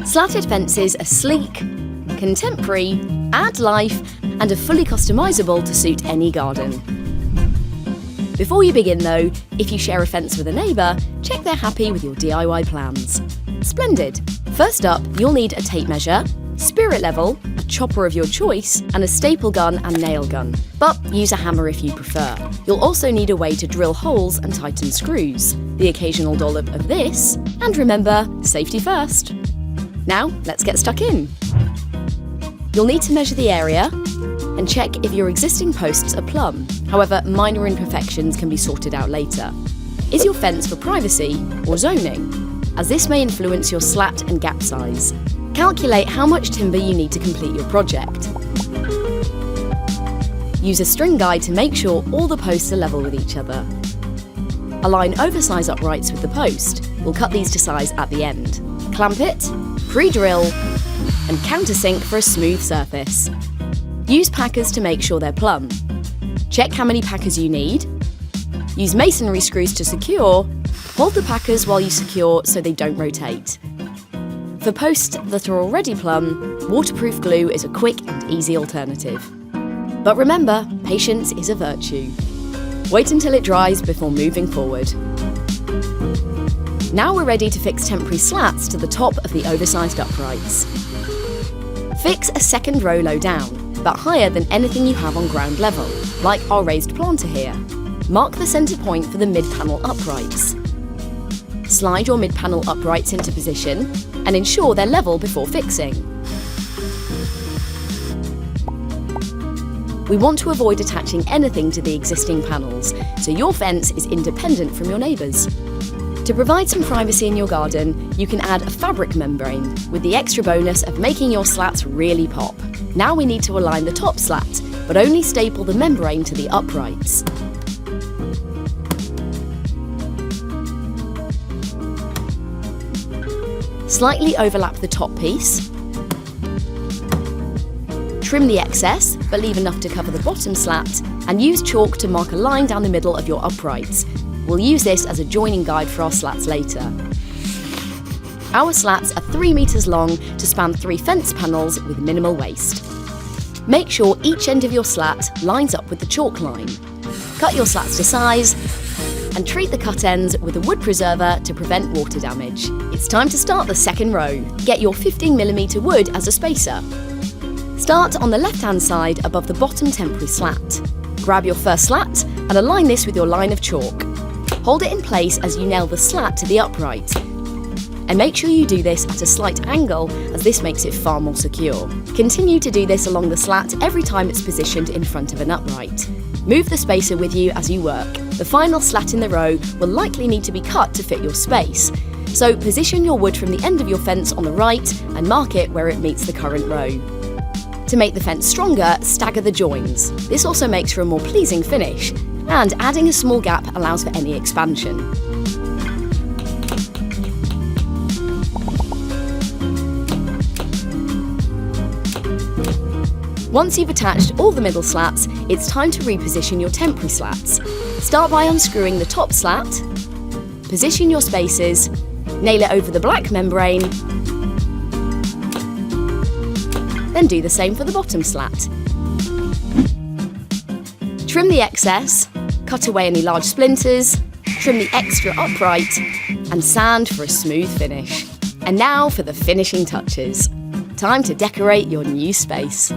Slatted fences are sleek, contemporary, add life, and are fully customisable to suit any garden. Before you begin though, if you share a fence with a neighbour, check they're happy with your DIY plans. Splendid! First up, you'll need a tape measure, spirit level, a chopper of your choice, and a staple gun and nail gun. But use a hammer if you prefer. You'll also need a way to drill holes and tighten screws, the occasional dollop of this, and remember, safety first. Now, let's get stuck in. You'll need to measure the area and check if your existing posts are plumb. However, minor imperfections can be sorted out later. Is your fence for privacy or zoning? As this may influence your slat and gap size. Calculate how much timber you need to complete your project. Use a string guide to make sure all the posts are level with each other. Align oversize uprights with the post. We'll cut these to size at the end. Clamp it, pre-drill, and countersink for a smooth surface. Use packers to make sure they're plumb. Check how many packers you need. Use masonry screws to secure. Hold the packers while you secure so they don't rotate. For posts that are already plumb, waterproof glue is a quick and easy alternative. But remember, patience is a virtue. Wait until it dries before moving forward. Now we're ready to fix temporary slats to the top of the oversized uprights. Fix a second row low down, but higher than anything you have on ground level, like our raised planter here. Mark the centre point for the mid-panel uprights. Slide your mid-panel uprights into position and ensure they're level before fixing. We want to avoid attaching anything to the existing panels, so your fence is independent from your neighbours. To provide some privacy in your garden, you can add a fabric membrane, with the extra bonus of making your slats really pop. Now we need to align the top slat, but only staple the membrane to the uprights. Slightly overlap the top piece. Trim the excess, but leave enough to cover the bottom slat, and use chalk to mark a line down the middle of your uprights. We'll use this as a joining guide for our slats later. Our slats are 3 meters long to span 3 fence panels with minimal waste. Make sure each end of your slat lines up with the chalk line. Cut your slats to size and treat the cut ends with a wood preserver to prevent water damage. It's time to start the second row. Get your 15mm wood as a spacer. Start on the left-hand side above the bottom temporary slat. Grab your first slat and align this with your line of chalk. Hold it in place as you nail the slat to the upright. And make sure you do this at a slight angle, as this makes it far more secure. Continue to do this along the slat every time it's positioned in front of an upright. Move the spacer with you as you work. The final slat in the row will likely need to be cut to fit your space. So position your wood from the end of your fence on the right and mark it where it meets the current row. To make the fence stronger, stagger the joins. This also makes for a more pleasing finish, and adding a small gap allows for any expansion. Once you've attached all the middle slats, it's time to reposition your temporary slats. Start by unscrewing the top slat, position your spacers, nail it over the black membrane, then do the same for the bottom slat. Trim the excess, cut away any large splinters, trim the extra upright, and sand for a smooth finish. And now for the finishing touches. Time to decorate your new space.